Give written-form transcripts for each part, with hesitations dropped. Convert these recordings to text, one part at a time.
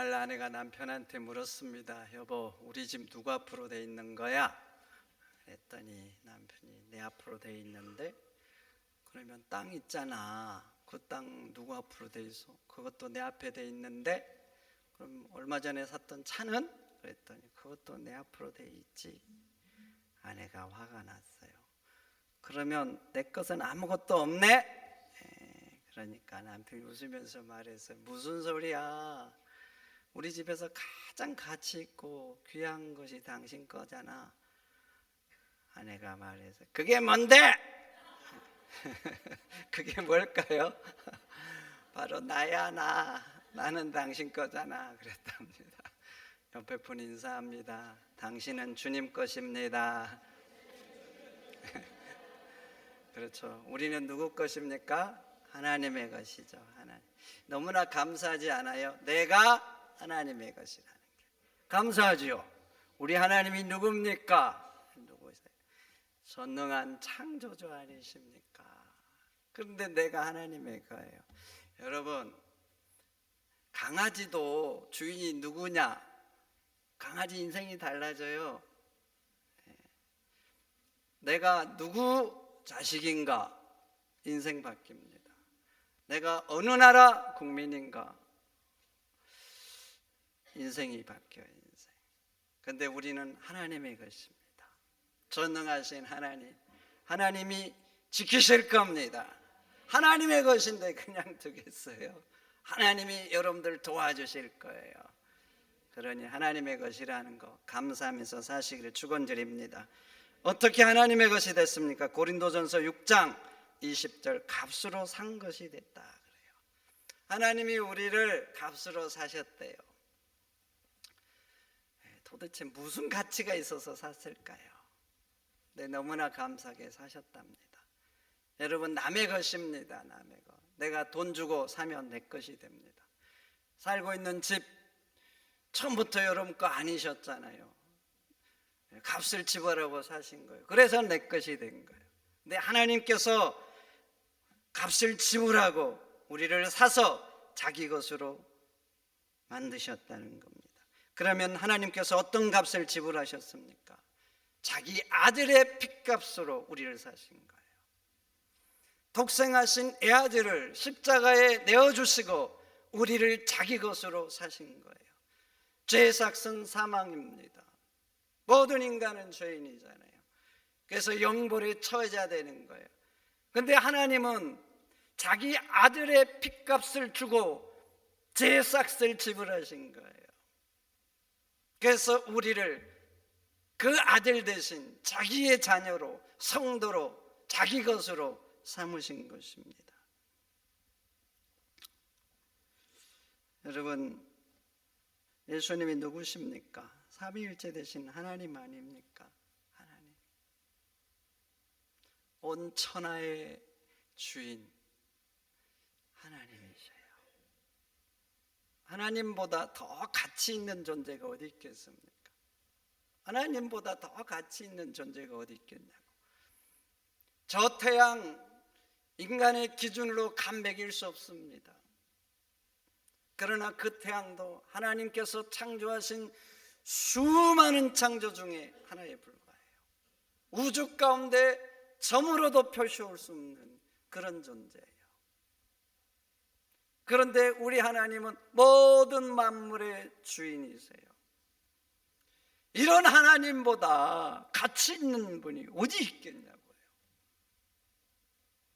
날 아내가 남편한테 물었습니다. 여보, 우리 집 누구 앞으로 돼 있는 거야? 그랬더니 남편이 내 앞으로 돼 있는데, 그러면 땅 있잖아, 그 땅 누구 앞으로 돼 있어? 그것도 내 앞에 돼 있는데, 그럼 얼마 전에 샀던 차는? 그랬더니 그것도 내 앞으로 돼 있지. 아내가 화가 났어요. 그러면 내 것은 아무것도 없네? 그러니까 남편이 웃으면서 말했어요. 무슨 소리야? 우리 집에서 가장 가치 있고 귀한 것이 당신 거잖아. 아내가 말해서 그게 뭔데? 그게 뭘까요? 바로 나야. 나는 당신 거잖아. 그랬답니다. 옆에 분 인사합니다. 당신은 주님 것입니다. 그렇죠. 우리는 누구 것입니까? 하나님의 것이죠. 하나님. 너무나 감사하지 않아요? 내가 하나님의 것이라는 게 감사하지요. 우리 하나님이 누굽니까? 누구세요? 전능한 창조주 아니십니까? 그런데 내가 하나님의 거예요. 여러분, 강아지도 주인이 누구냐? 강아지 인생이 달라져요. 내가 누구 자식인가? 인생 바뀝니다. 내가 어느 나라 국민인가? 인생이 바뀌어요. 인생. 그런데 우리는 하나님의 것입니다. 전능하신 하나님, 하나님이 지키실 겁니다. 하나님의 것인데 그냥 두겠어요? 하나님이 여러분들 도와주실 거예요. 그러니 하나님의 것이라는 거 감사하면서 사시기를 축원드립니다. 어떻게 하나님의 것이 됐습니까? 고린도전서 6장 20절, 값으로 산 것이 됐다 그래요. 하나님이 우리를 값으로 사셨대요. 도대체 무슨 가치가 있어서 샀을까요? 네, 너무나 감사하게 사셨답니다. 여러분, 남의 것입니다. 남의 것. 내가 돈 주고 사면 내 것이 됩니다. 살고 있는 집 처음부터 여러분 거 아니셨잖아요. 값을 지불하고 사신 거예요. 그래서 내 것이 된 거예요. 근데 하나님께서 값을 지불하고 우리를 사서 자기 것으로 만드셨다는 겁니다. 그러면 하나님께서 어떤 값을 지불하셨습니까? 자기 아들의 핏값으로 우리를 사신 거예요. 독생하신 애아들을 십자가에 내어주시고 우리를 자기 것으로 사신 거예요. 죄의 삭은 사망입니다. 모든 인간은 죄인이잖아요. 그래서 영벌에 처해야 되는 거예요. 그런데 하나님은 자기 아들의 핏값을 주고 죄의 삭을 지불하신 거예요. 그래서 우리를 그 아들 대신 자기의 자녀로, 성도로, 자기 것으로 삼으신 것입니다. 여러분, 예수님이 누구십니까? 삼위일체 되신 하나님 아닙니까? 하나님. 온 천하의 주인 하나님이셔요. 하나님보다 더 가치 있는 존재가 어디 있겠습니까? 하나님보다 더 가치 있는 존재가 어디 있겠냐고. 저 태양 인간의 기준으로 감매길 수 없습니다. 그러나 그 태양도 하나님께서 창조하신 수많은 창조 중에 하나에 불과해요. 우주 가운데 점으로도 표시할 수 없는 그런 존재예요. 그런데 우리 하나님은 모든 만물의 주인이세요. 이런 하나님보다 가치 있는 분이 어디 있겠냐고요.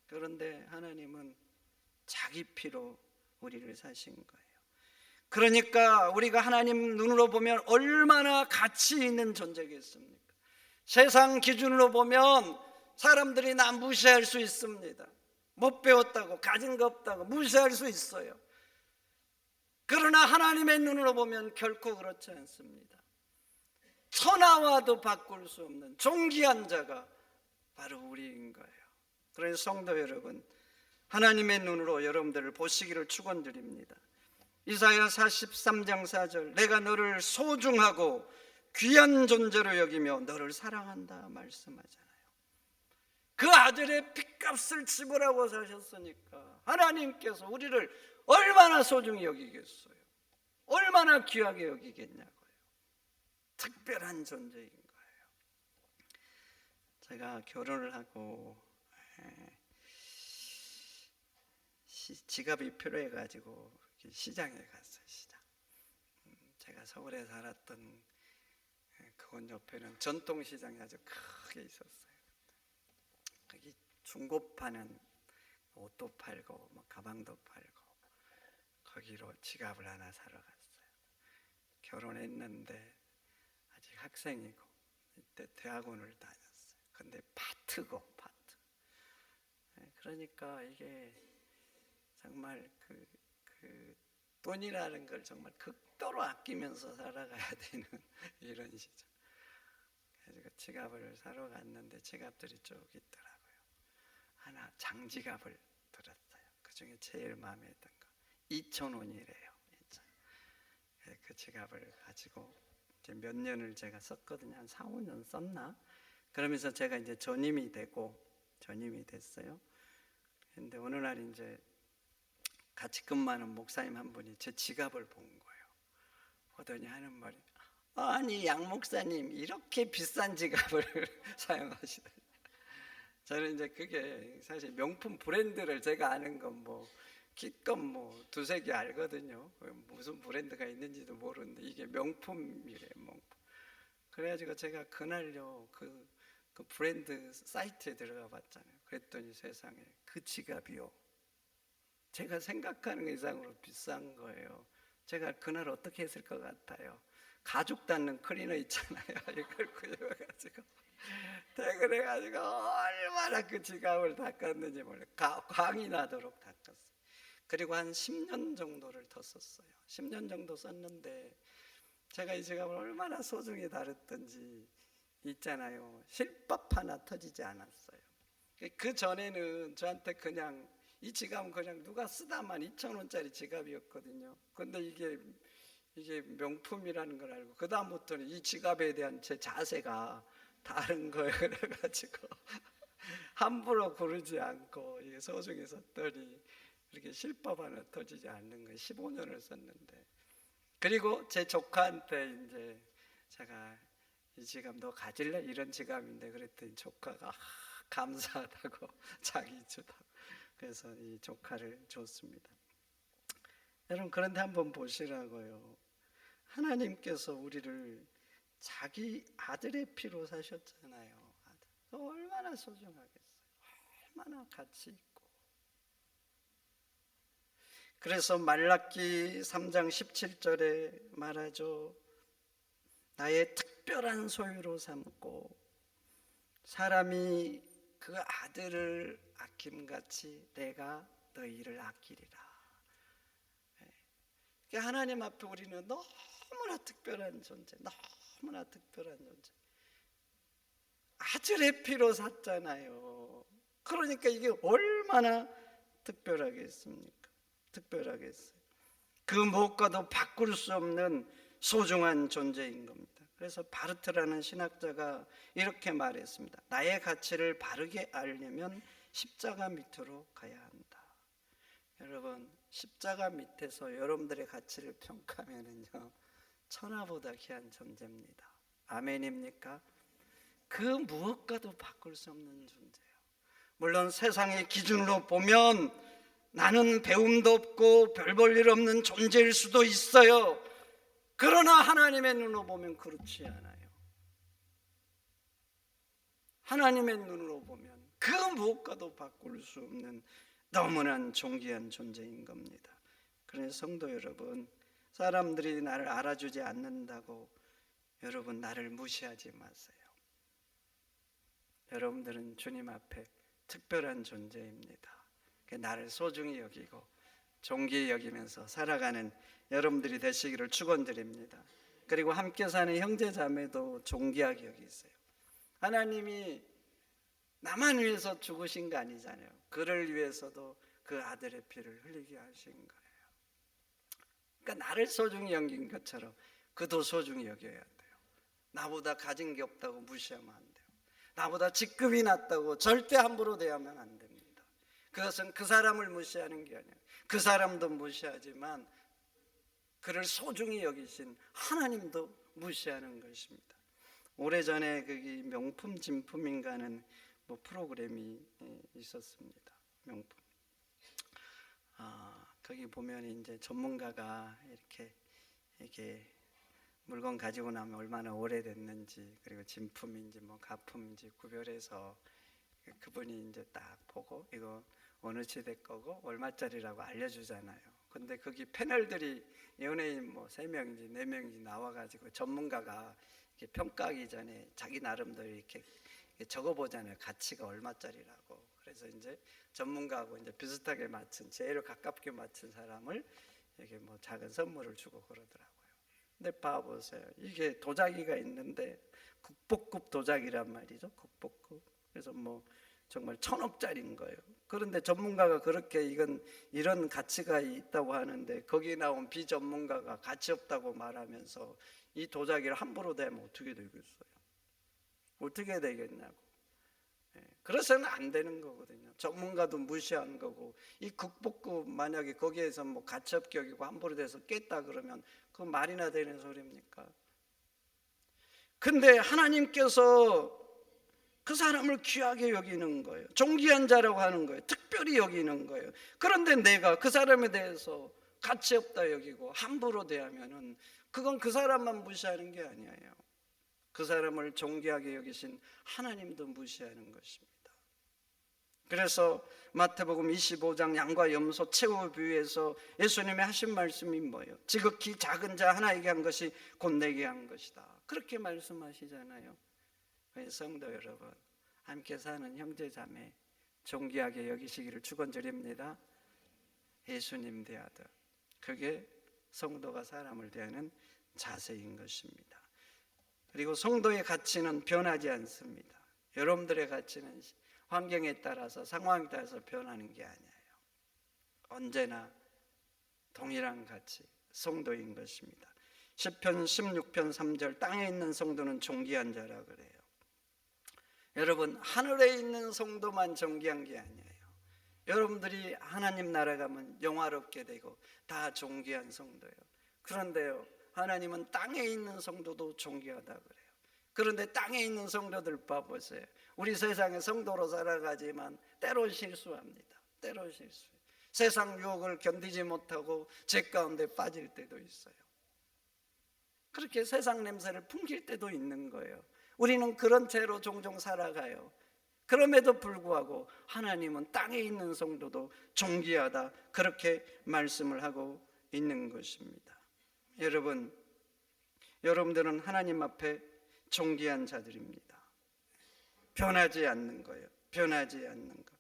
그런데 하나님은 자기 피로 우리를 사신 거예요. 그러니까 우리가 하나님 눈으로 보면 얼마나 가치 있는 존재겠습니까? 세상 기준으로 보면 사람들이 나 무시할 수 있습니다. 못 배웠다고, 가진 거 없다고 무시할 수 있어요. 그러나 하나님의 눈으로 보면 결코 그렇지 않습니다. 천하와도 바꿀 수 없는 존귀한 자가 바로 우리인 거예요. 그래서 성도 여러분, 하나님의 눈으로 여러분들을 보시기를 축원드립니다. 이사야 43장 4절, 내가 너를 소중하고 귀한 존재로 여기며 너를 사랑한다 말씀하잖아요. 그 아들의 핏값을 지불하고 사셨으니까 하나님께서 우리를 얼마나 소중히 여기겠어요. 얼마나 귀하게 여기겠냐고요. 특별한 존재인 거예요. 제가 결혼을 하고 지갑이 필요해가지고 시장에 갔어요. 시장. 제가 서울에 살았던 그곳 옆에는 전통시장이 아주 크게 있었어요. 거기 중고 파는 옷도 팔고 뭐 가방도 팔고 거기로 지갑을 하나 사러 갔어요. 결혼했는데 아직 학생이고 이때 대학원을 다녔어요. 근데 파트고 파트. 그러니까 이게 정말 그 돈이라는 걸 정말 극도로 아끼면서 살아가야 되는 이런 시절. 그래서 지갑을 사러 갔는데 지갑들이 쭉 있더라고요. 하나 장지갑을 들었어요. 그 중에 제일 마음에 든 거 2,000원이래요. 그 지갑을 가지고 이제 몇 년을 제가 썼거든요. 한 4, 5년 썼나? 그러면서 제가 이제 전임이 됐어요. 근데 어느 날 이제 같이 근무하는 목사님 한 분이 제 지갑을 본 거예요. 보더니 하는 말이, 아니 양 목사님 이렇게 비싼 지갑을 사용하시다니. 저는 이제 그게 사실 명품 브랜드를 제가 아는 건 뭐 기껏 뭐 두세 개 알거든요. 무슨 브랜드가 있는지도 모르는데 이게 명품이래요, 명품. 그래가지고 제가 그날요 그 브랜드 사이트에 들어가 봤잖아요. 그랬더니 세상에 그 지갑이요, 제가 생각하는 것 이상으로 비싼 거예요. 제가 그날 어떻게 했을 것 같아요? 가죽 닦는 클리너 있잖아요. 이걸 구입해가지고 퇴근해가지고 얼마나 그 지갑을 닦았는지 몰라요. 광이 나도록 닦았어요. 그리고 한 10년 정도를 더 썼어요. 10년 정도 썼는데 제가 이 지갑을 얼마나 소중히 다뤘던지 있잖아요. 실밥 하나 터지지 않았어요. 그 전에는 저한테 그냥 이 지갑은 그냥 누가 쓰다만 2,000원짜리 지갑이었거든요. 근데 이게 명품이라는 걸 알고 그 다음부터는 이 지갑에 대한 제 자세가 다른 거예요. 그래가지고 함부로 고르지 않고 이게 소중히 썼더니 이렇게 실밥 하나 터지지 않는 거예요. 15년을 썼는데. 그리고 제 조카한테 이제 제가 이 지갑 너 가질래? 이런 지갑인데 그랬더니 조카가 감사하다고 자기 주다고. 그래서 이 조카를 줬습니다. 여러분 그런데 한번 보시라고요. 하나님께서 우리를 자기 아들의 피로 사셨잖아요. 얼마나 소중하겠어요. 얼마나 가치 있고. 그래서 말라기 3장 17절에 말하죠. 나의 특별한 소유로 삼고 사람이 그 아들을 아낌같이 내가 너희를 아끼리라. 하나님 앞에 우리는 너무나 특별한 존재, 너무나 특별한 존재. 아들의 피로 샀잖아요. 그러니까 이게 얼마나 특별하겠습니까? 특별하겠어요. 그 무엇과도 바꿀 수 없는 소중한 존재인 겁니다. 그래서 바르트라는 신학자가 이렇게 말했습니다. 나의 가치를 바르게 알려면 십자가 밑으로 가야 한다. 여러분 십자가 밑에서 여러분들의 가치를 평가하면요 천하보다 귀한 존재입니다. 아멘입니까? 그 무엇과도 바꿀 수 없는 존재예요. 물론 세상의 기준으로 보면 나는 배움도 없고 별 볼 일 없는 존재일 수도 있어요. 그러나 하나님의 눈으로 보면 그렇지 않아요. 하나님의 눈으로 보면 그 무엇과도 바꿀 수 없는 너무나 존귀한 존재인 겁니다. 그래서 성도 여러분, 사람들이 나를 알아주지 않는다고 여러분 나를 무시하지 마세요. 여러분들은 주님 앞에 특별한 존재입니다. 나를 소중히 여기고 존귀히 여기면서 살아가는 여러분들이 되시기를 축원드립니다. 그리고 함께 사는 형제 자매도 존귀하게 여기세요. 하나님이 나만 위해서 죽으신 거 아니잖아요. 그를 위해서도 그 아들의 피를 흘리게 하신 거예요. 그러니까 나를 소중히 여긴 것처럼 그도 소중히 여겨야 돼요. 나보다 가진 게 없다고 무시하면 안 돼요. 나보다 직급이 낮다고 절대 함부로 대하면 안 됩니다. 그것은 그 사람을 무시하는 게 아니에요. 그 사람도 무시하지만 그를 소중히 여기신 하나님도 무시하는 것입니다. 오래전에 거기 명품 진품인가는 뭐 프로그램이 있었습니다. 명품. 거기 보면 이제 전문가가 이렇게 물건 가지고 나면 얼마나 오래됐는지, 그리고 진품인지 뭐 가품인지 구별해서 그분이 이제 딱 보고 이거 어느 시대 거고 얼마짜리라고 알려주잖아요. 근데 거기 패널들이 연예인 뭐 3명인지 4명인지 나와가지고 전문가가 이렇게 평가하기 전에 자기 나름대로 이렇게 적어보잖아요. 가치가 얼마짜리라고. 그래서 이제 전문가하고 이제 비슷하게 맞춘, 제일 가깝게 맞춘 사람을 이렇게 뭐 작은 선물을 주고 그러더라고요. 근데 봐보세요. 이게 도자기가 있는데 국보급 도자기란 말이죠. 국보급. 그래서 뭐 정말 1,000억짜리인 거예요. 그런데 전문가가 그렇게 이런 가치가 있다고 하는데 거기 나온 비전문가가 가치 없다고 말하면서 이 도자기를 함부로 대면 어떻게 되겠어요? 어떻게 되겠냐고. 그래서는 안 되는 거거든요. 전문가도 무시하는 거고, 이 국보급 만약에 거기에서 뭐 가치 없게 여기고 함부로 대서 깼다 그러면 그 말이나 되는 소리입니까? 근데 하나님께서 그 사람을 귀하게 여기는 거예요. 존귀한 자라고 하는 거예요. 특별히 여기는 거예요. 그런데 내가 그 사람에 대해서 가치 없다 여기고 함부로 대하면은 그건 그 사람만 무시하는 게 아니에요. 그 사람을 존귀하게 여기신 하나님도 무시하는 것입니다. 그래서 마태복음 25장 양과 염소 최후 비유에서 예수님이 하신 말씀이 뭐예요? 지극히 작은 자 하나에게 한 것이 곧 내게 한 것이다. 그렇게 말씀하시잖아요. 성도 여러분, 함께 사는 형제 자매 존귀하게 여기시기를 축원드립니다. 예수님 대하듯. 그게 성도가 사람을 대하는 자세인 것입니다. 그리고 성도의 가치는 변하지 않습니다. 여러분들의 가치는 환경에 따라서, 상황에 따라서 변하는 게 아니에요. 언제나 동일한 가치, 성도인 것입니다. 시편 16편 3절, 땅에 있는 성도는 존귀한 자라 그래요. 여러분, 하늘에 있는 성도만 존귀한 게 아니에요. 여러분들이 하나님 나라 가면 영화롭게 되고 다 존귀한 성도예요. 그런데요, 하나님은 땅에 있는 성도도 존귀하다 그래요. 그런데 땅에 있는 성도들 봐보세요. 우리 세상에 성도로 살아가지만 때로 실수합니다. 때로 실수해요. 세상 유혹을 견디지 못하고 죄 가운데 빠질 때도 있어요. 그렇게 세상 냄새를 풍길 때도 있는 거예요. 우리는 그런 죄로 종종 살아가요. 그럼에도 불구하고 하나님은 땅에 있는 성도도 존귀하다, 그렇게 말씀을 하고 있는 것입니다. 여러분들은 하나님 앞에 존귀한 자들입니다. 변하지 않는 거예요. 변하지 않는 거.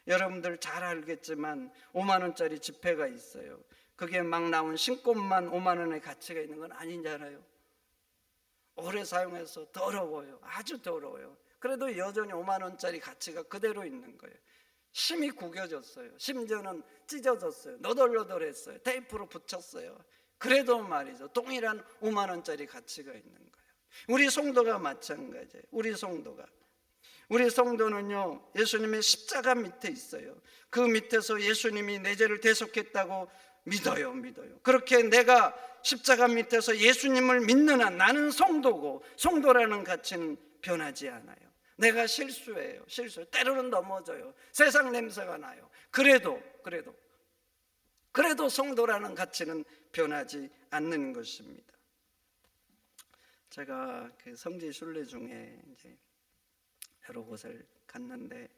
여러분들 잘 알겠지만 5만 원짜리 지폐가 있어요. 그게 막 나온 신꽃만 5만 원의 가치가 있는 건 아니잖아요. 오래 사용해서 더러워요. 아주 더러워요. 그래도 여전히 5만 원짜리 가치가 그대로 있는 거예요. 심이 구겨졌어요. 심지어는 찢어졌어요. 너덜너덜했어요. 테이프로 붙였어요. 그래도 말이죠, 동일한 5만 원짜리 가치가 있는 거예요. 우리 성도가 마찬가지예요. 우리 성도는요, 예수님의 십자가 밑에 있어요. 그 밑에서 예수님이 내 죄를 대속했다고 믿어요. 그렇게 내가 십자가 밑에서 예수님을 믿는 한 나는 성도고, 성도라는 가치는 변하지 않아요. 내가 실수해요. 때로는 넘어져요. 세상 냄새가 나요. 그래도 성도라는 가치는 변하지 않는 것입니다. 제가 그 성지 순례 중에 이제 여러 곳을 갔는데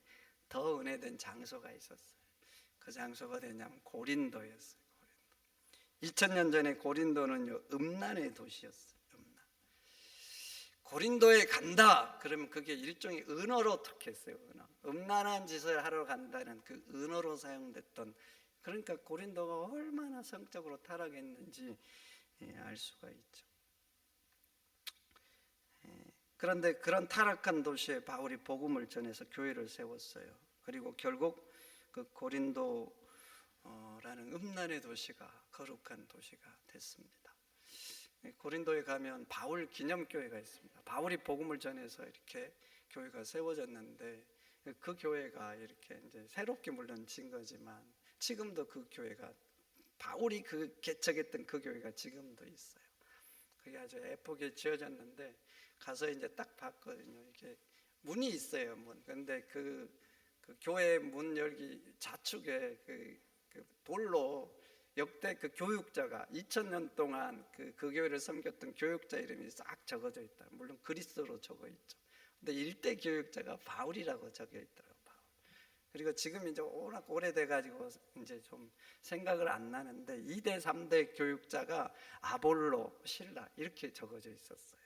더 은혜된 장소가 있었어요. 그 장소가 어디냐면 고린도였어요. 2000년 전에 고린도는요, 음란의 도시였어요. 고린도에 간다 그러면 그게 일종의 은어로 톡했어요. 음란한 짓을 하러 간다는 그 은어로 사용됐던, 그러니까 고린도가 얼마나 성적으로 타락했는지 알 수가 있죠. 그런데 그런 타락한 도시에 바울이 복음을 전해서 교회를 세웠어요. 그리고 결국 그 고린도라는 음란의 도시가 거룩한 도시가 됐습니다. 고린도에 가면 바울 기념교회가 있습니다. 바울이 복음을 전해서 이렇게 교회가 세워졌는데, 그 교회가 이렇게 이제 새롭게 물론 진 거지만 지금도 그 교회가 바울이 그 개척했던 그 교회가 지금도 있어요. 그게 아주 예쁘게 지어졌는데 가서 이제 딱 봤거든요. 이게 문이 있어요. 문. 근데 그 교회 문 열기 좌측에 그 돌로 역대 그 교육자가 2000년 동안 그 교회를 섬겼던 교육자 이름이 싹 적어져 있다. 물론 그리스어로 적어 있죠. 근데 일대 교육자가 바울이라고 적혀 있더라고요. 바울. 그리고 지금 이제 워낙 오래돼 가지고 이제 좀 생각을 안 나는데 2대 3대 교육자가 아볼로, 실라 이렇게 적어져 있었어요.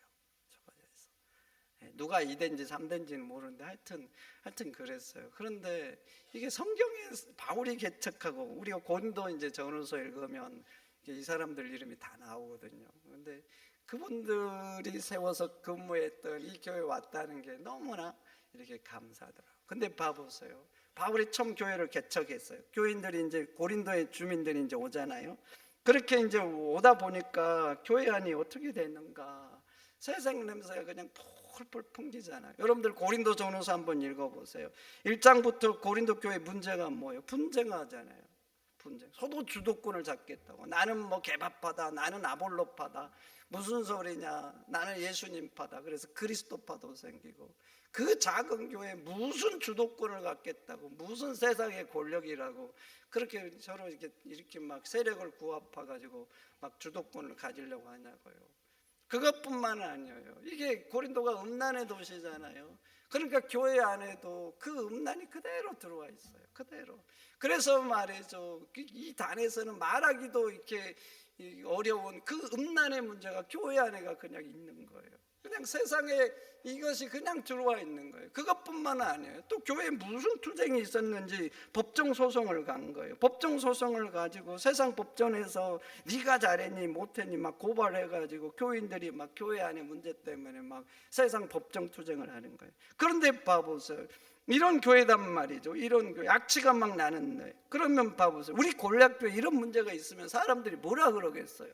누가 2대인지 3대인지는 모르는데 하여튼 그랬어요. 그런데 이게 성경에 바울이 개척하고 우리가 고린도 이제 전후서 읽으면 이 사람들 이름이 다 나오거든요. 그런데 그분들이 세워서 근무했던 이 교회 왔다는 게 너무나 이렇게 감사하더라고요. 근데 봐보세요. 바울이 처음 교회를 개척했어요. 교인들이 이제 고린도의 주민들이 이제 오잖아요. 그렇게 이제 오다 보니까 교회 안이 어떻게 됐는가? 세상 냄새가 그냥 펄펄 풍기잖아요. 여러분들 고린도 전후서 한번 읽어보세요. 1장부터 고린도 교회 문제가 뭐예요? 분쟁하잖아요. 분쟁. 서로 주도권을 잡겠다고. 나는 뭐 개밥파다, 나는 아볼로파다. 무슨 소리냐? 나는 예수님파다. 그래서 그리스도파도 생기고. 그 작은 교회에 무슨 주도권을 갖겠다고, 무슨 세상의 권력이라고 그렇게 서로 이렇게 막 세력을 구합해가지고 막 주도권을 가지려고 하냐고요. 그것뿐만 아니에요. 이게 고린도가 음란의 도시잖아요. 그러니까 교회 안에도 그 음란이 그대로 들어와 있어요. 그대로. 그래서 말이죠. 이 단에서는 말하기도 이렇게 어려운 그 음란의 문제가 교회 안에가 그냥 있는 거예요. 그냥 세상에 이것이 그냥 들어와 있는 거예요. 그것뿐만 아니에요. 또 교회에 무슨 투쟁이 있었는지 법정 소송을 간 거예요. 법정 소송을 가지고 세상 법정에서 네가 잘했니 못했니 막 고발해가지고 교인들이 막 교회 안에 문제 때문에 막 세상 법정 투쟁을 하는 거예요. 그런데 봐보세요. 이런 교회단 말이죠. 이런 교회 악취가 막 나는데 그러면 봐보세요. 우리 골략교회 이런 문제가 있으면 사람들이 뭐라 그러겠어요?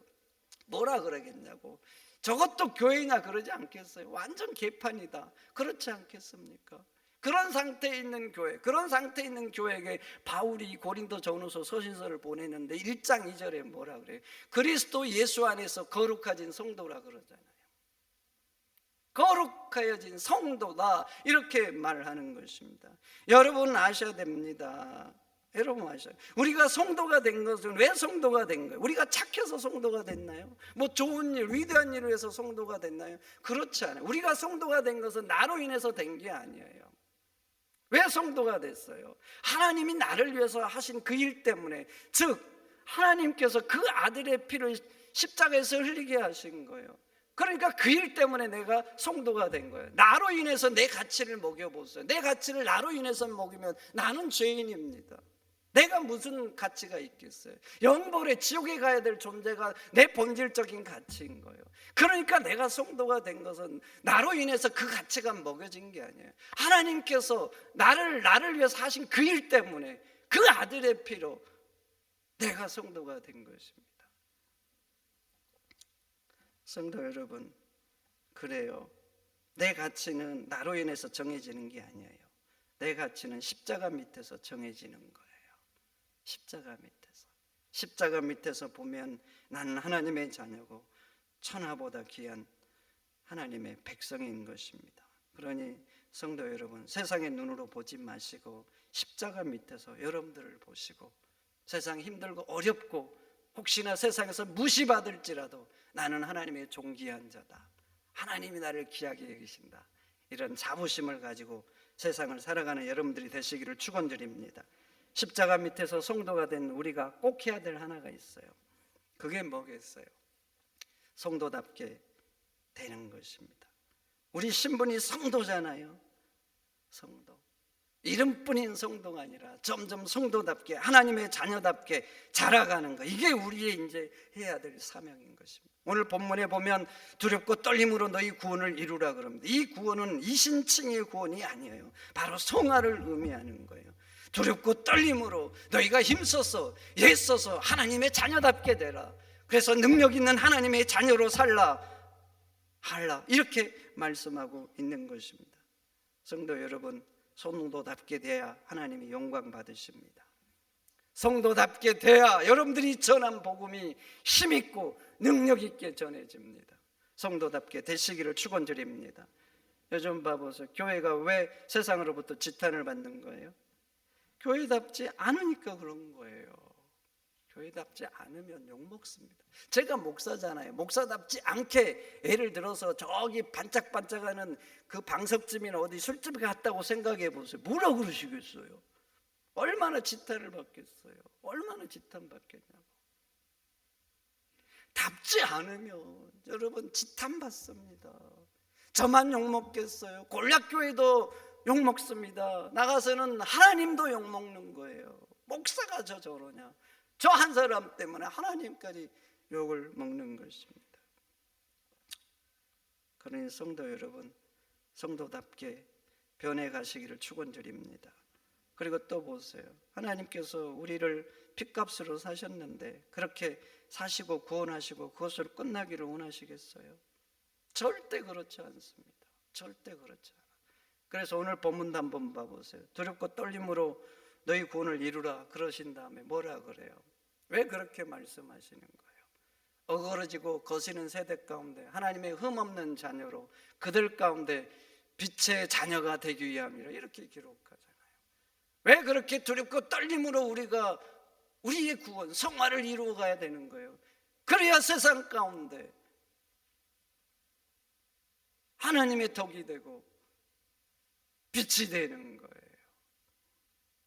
뭐라 그러겠냐고. 저것도 교회냐 그러지 않겠어요? 완전 개판이다. 그렇지 않겠습니까? 그런 상태에 있는 교회, 그런 상태에 있는 교회에게 바울이 고린도 전후서 서신서를 보내는데 1장 2절에 뭐라 그래요? 그리스도 예수 안에서 거룩해진 성도라 그러잖아요. 거룩하여진 성도다 이렇게 말하는 것입니다. 여러분 아셔야 됩니다. 여러분 아셔요. 우리가 성도가 된 것은 왜 성도가 된 거예요? 우리가 착해서 성도가 됐나요? 뭐 좋은 일, 위대한 일을 해서 성도가 됐나요? 그렇지 않아요. 우리가 성도가 된 것은 나로 인해서 된 게 아니에요. 왜 성도가 됐어요? 하나님이 나를 위해서 하신 그 일 때문에, 즉 하나님께서 그 아들의 피를 십자가에서 흘리게 하신 거예요. 그러니까 그 일 때문에 내가 성도가 된 거예요. 나로 인해서 내 가치를 먹여보세요. 내 가치를 나로 인해서 먹이면 나는 죄인입니다. 내가 무슨 가치가 있겠어요? 영벌에 지옥에 가야 될 존재가 내 본질적인 가치인 거예요. 그러니까 내가 성도가 된 것은 나로 인해서 그 가치가 먹여진 게 아니에요. 하나님께서 나를 위해서 하신 그 일 때문에 그 아들의 피로 내가 성도가 된 것입니다. 성도 여러분, 그래요. 내 가치는 나로 인해서 정해지는 게 아니에요. 내 가치는 십자가 밑에서 정해지는 거예요. 십자가 밑에서 보면 나는 하나님의 자녀고 천하보다 귀한 하나님의 백성인 것입니다. 그러니 성도 여러분, 세상의 눈으로 보지 마시고 십자가 밑에서 여러분들을 보시고 세상 힘들고 어렵고 혹시나 세상에서 무시받을지라도 나는 하나님의 존귀한 자다. 하나님이 나를 귀하게 여기신다. 이런 자부심을 가지고 세상을 살아가는 여러분들이 되시기를 축원드립니다. 십자가 밑에서 성도가 된 우리가 꼭 해야 될 하나가 있어요. 그게 뭐겠어요? 성도답게 되는 것입니다. 우리 신분이 성도잖아요. 성도. 이름뿐인 성도가 아니라 점점 성도답게 하나님의 자녀답게 자라가는 거. 이게 우리의 이제 해야 될 사명인 것입니다. 오늘 본문에 보면 두렵고 떨림으로 너희 구원을 이루라 그럽니다. 이 구원은 이신칭의 구원이 아니에요. 바로 성화를 의미하는 거예요. 두렵고 떨림으로 너희가 힘써서 애써서 하나님의 자녀답게 되라. 그래서 능력 있는 하나님의 자녀로 살라 이렇게 말씀하고 있는 것입니다. 성도 여러분, 성도답게 돼야 하나님이 영광 받으십니다. 성도답게 돼야 여러분들이 전한 복음이 힘있고 능력있게 전해집니다. 성도답게 되시기를 축원드립니다. 요즘 봐보세요. 교회가 왜 세상으로부터 지탄을 받는 거예요? 교회답지 않으니까 그런 거예요. 교회답지 않으면 욕먹습니다. 제가 목사잖아요. 목사답지 않게 예를 들어서 저기 반짝반짝하는 그 방석집이나 어디 술집에 갔다고 생각해 보세요. 뭐라 그러시겠어요? 얼마나 지탄을 받겠어요? 얼마나 지탄 받겠냐고. 답지 않으면 여러분 지탄 받습니다. 저만 욕먹겠어요? 골략교회도 욕먹습니다. 나가서는 하나님도 욕먹는 거예요. 목사가 저러냐? 저 한 사람 때문에 하나님까지 욕을 먹는 것입니다. 그러니 성도 여러분, 성도답게 변해가시기를 축원드립니다. 그리고 또 보세요. 하나님께서 우리를 핏값으로 사셨는데 그렇게 사시고 구원하시고 그것으로 끝나기를 원하시겠어요? 절대 그렇지 않습니다. 절대 그렇지 않아요. 그래서 오늘 본문도 한번 봐보세요. 두렵고 떨림으로 너희 구원을 이루라 그러신 다음에 뭐라 그래요? 왜 그렇게 말씀하시는 거예요? 어그러지고 거시는 세대 가운데 하나님의 흠없는 자녀로 그들 가운데 빛의 자녀가 되기 위함이라 이렇게 기록하잖아요. 왜 그렇게 두렵고 떨림으로 우리가 우리의 구원, 성화를 이루어 가야 되는 거예요? 그래야 세상 가운데 하나님의 덕이 되고 빛이 되는 거예요.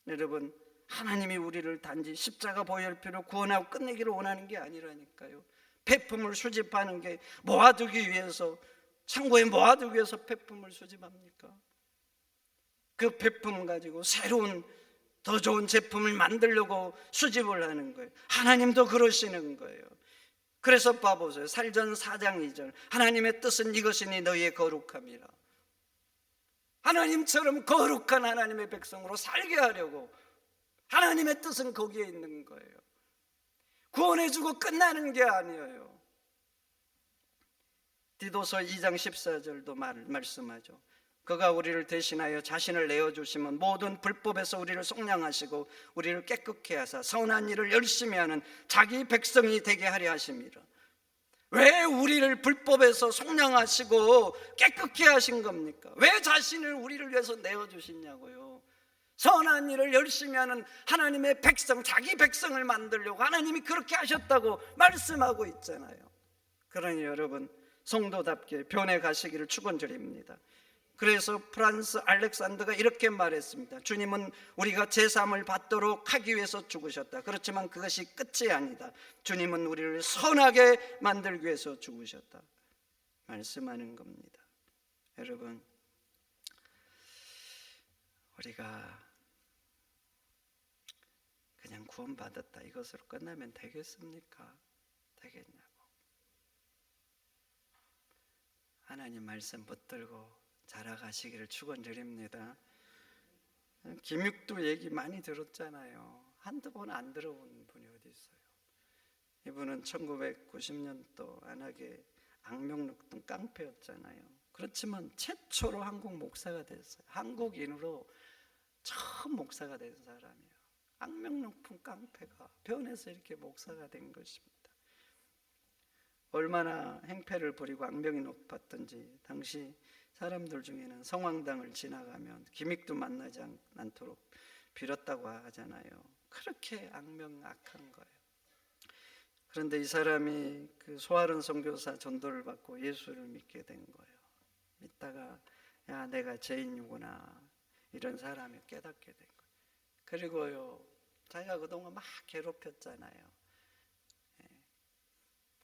여러분, 하나님이 우리를 단지 십자가 보혈피로 구원하고 끝내기를 원하는 게 아니라니까요. 폐품을 수집하는 게 모아두기 위해서, 창고에 모아두기 위해서 폐품을 수집합니까? 그 폐품 가지고 새로운 더 좋은 제품을 만들려고 수집을 하는 거예요. 하나님도 그러시는 거예요. 그래서 봐보세요. 살전 4장 2절 하나님의 뜻은 이것이니 너희의 거룩함이라. 하나님처럼 거룩한 하나님의 백성으로 살게 하려고 하나님의 뜻은 거기에 있는 거예요. 구원해주고 끝나는 게 아니에요. 디도서 2장 14절도 말씀하죠. 그가 우리를 대신하여 자신을 내어주시면 모든 불법에서 우리를 속량하시고 우리를 깨끗게 하사 선한 일을 열심히 하는 자기 백성이 되게 하려 하심이라. 왜 우리를 불법에서 속량하시고 깨끗게 하신 겁니까? 왜 자신을 우리를 위해서 내어주시냐고요. 선한 일을 열심히 하는 하나님의 백성, 자기 백성을 만들려고 하나님이 그렇게 하셨다고 말씀하고 있잖아요. 그러니 여러분, 성도답게 변해가시기를 축원드립니다. 그래서 프란스 알렉산더가 이렇게 말했습니다. 주님은 우리가 제사함을 받도록 하기 위해서 죽으셨다. 그렇지만 그것이 끝이 아니다. 주님은 우리를 선하게 만들기 위해서 죽으셨다 말씀하는 겁니다. 여러분, 우리가 그냥 구원받았다 이것으로 끝나면 되겠습니까? 되겠냐고. 하나님 말씀 붙들고 자라가시기를 축원드립니다. 김육도 얘기 많이 들었잖아요. 한두 번 안 들어본 분이 어디 있어요? 이분은 1990년도 안하게 악명록던 깡패였잖아요. 그렇지만 최초로 한국 목사가 됐어요. 한국인으로 처음 목사가 된 사람이에요. 악명 높은 깡패가 변해서 이렇게 목사가 된 것입니다. 얼마나 행패를 부리고 악명이 높았던지 당시 사람들 중에는 성황당을 지나가면 기믹도 만나지 않도록 빌었다고 하잖아요. 그렇게 악명 악한 거예요. 그런데 이 사람이 그 소아른 선교사 전도를 받고 예수를 믿게 된 거예요. 믿다가 야, 내가 죄인이구나 이런 사람이 깨닫게 된 거예요. 그리고요, 자기가 그동안 막 괴롭혔잖아요.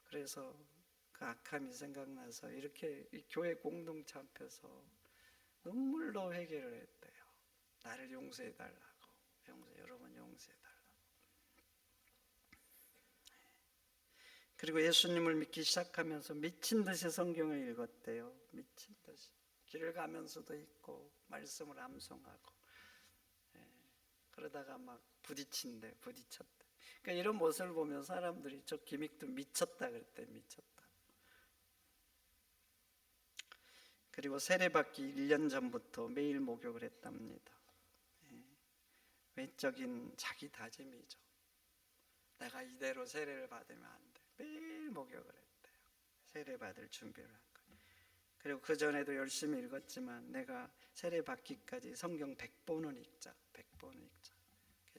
그래서 그 악함이 생각나서 이렇게 이 교회 공동체 앞에서 눈물로 회개를 했대요. 나를 용서해달라고. 여러분 용서해달라고. 그리고 예수님을 믿기 시작하면서 미친 듯이 성경을 읽었대요. 미친 듯이. 길을 가면서도 읽고 말씀을 암송하고. 그러다가 막 부딪혔대. 그러니까 이런 모습을 보면 사람들이 저 기믹도 미쳤다 그랬대. 미쳤다. 그리고 세례받기 1년 전부터 매일 목욕을 했답니다. 외적인 자기 다짐이죠. 내가 이대로 세례를 받으면 안 돼. 매일 목욕을 했대요. 세례 받을 준비를 한 거예요. 그리고 그 전에도 열심히 읽었지만 내가 세례 받기까지 성경 100번은 읽자. 100번은 읽자.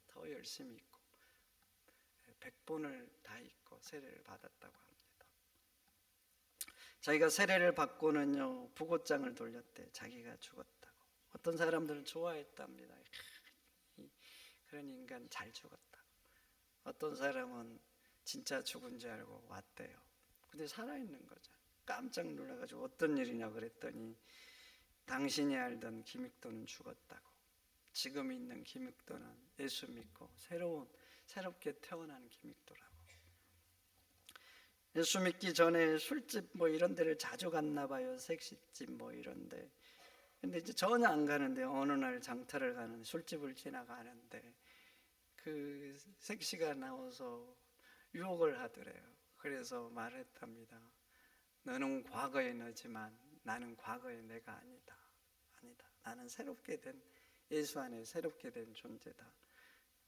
더 열심히 읽고 100번을 다 읽고 세례를 받았다고 합니다. 자기가 세례를 받고는요 부고장을 돌렸대. 자기가 죽었다고. 어떤 사람들은 좋아했답니다. 그런 인간 잘 죽었다. 어떤 사람은 진짜 죽은 줄 알고 왔대요. 근데 살아있는 거죠. 깜짝 놀라가지고 어떤 일이냐 그랬더니 당신이 알던 김익도는 죽었다고. 지금 있는 김익도는 예수 믿고 새롭게 태어난 김익도라고. 예수 믿기 전에 술집 뭐 이런 데를 자주 갔나 봐요. 색시집 뭐 이런데. 근데 이제 전혀 안 가는데 어느 날 장터를 가는 술집을 지나가는데 그 색시가 나와서 유혹을 하더래요. 그래서 말했답니다. 너는 과거의 너지만 나는 과거의 내가 아니다. 나는 새롭게 된 예수 안에 새롭게 된 존재다.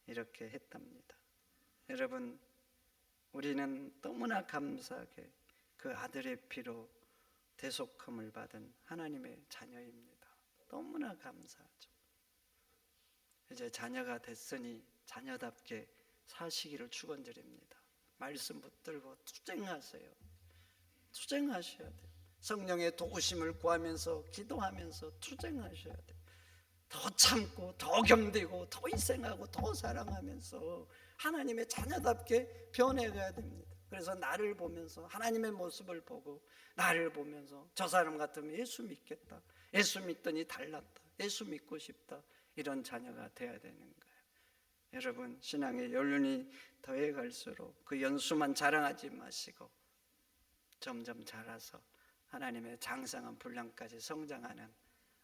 이렇게 했답니다. 여러분, 우리는 너무나 감사하게 그 아들의 피로 대속함을 받은 하나님의 자녀입니다. 너무나 감사하죠. 이제 자녀가 됐으니 자녀답게 사시기를 축원드립니다. 말씀 붙들고 투쟁하세요. 투쟁하셔야 돼요. 성령의 도우심을 구하면서 기도하면서 투쟁하셔야 돼요. 더 참고 더 견디고 더 희생하고 더 사랑하면서 하나님의 자녀답게 변해가야 됩니다. 그래서 나를 보면서 하나님의 모습을 보고 나를 보면서 저 사람 같으면 예수 믿겠다. 예수 믿더니 달랐다. 예수 믿고 싶다. 이런 자녀가 돼야 되는 거예요. 여러분, 신앙의 연륜이 더해갈수록 그 연수만 자랑하지 마시고 점점 자라서 하나님의 장성한 분량까지 성장하는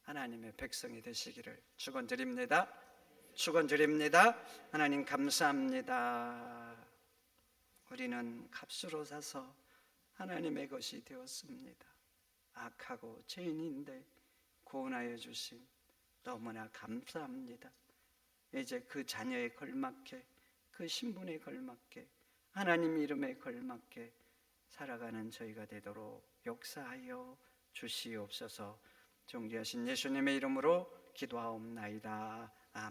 하나님의 백성이 되시기를 축원드립니다. 축원드립니다. 하나님 감사합니다. 우리는 값으로 사서 하나님의 것이 되었습니다. 악하고 죄인인데 구원하여 주신 너무나 감사합니다. 이제 그 자녀에 걸맞게 그 신분에 걸맞게 하나님 이름에 걸맞게 살아가는 저희가 되도록 역사하여 주시옵소서. 존귀하신 예수님의 이름으로 기도하옵나이다.